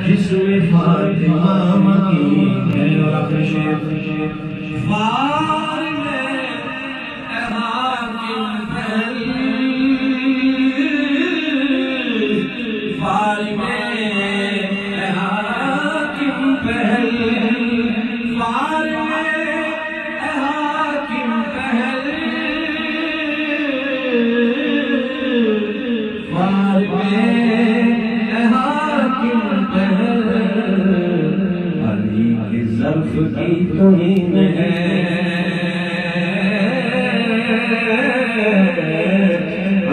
جس میں فاطمہ مکین ہے اور ابشر فار میں حاکم پہل فار میں حاکم پہل فار میں حاکم پہل فار میں حاکم پہل علی کی ظرف کی توہین ہے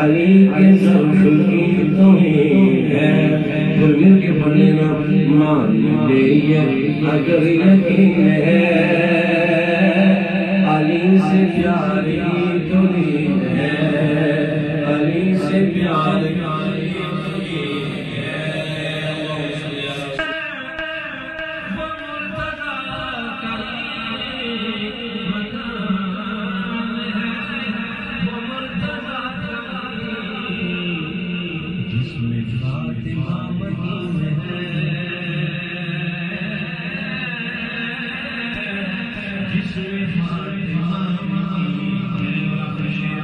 علی کے ظرف کی توہین ہے پھر مل کے پڑھنے نا مان لے اگر یقین ہے علی سے پیاری توہین ہے علی سے پیاری جس میں فاطمہ مکین ہے اور ابشر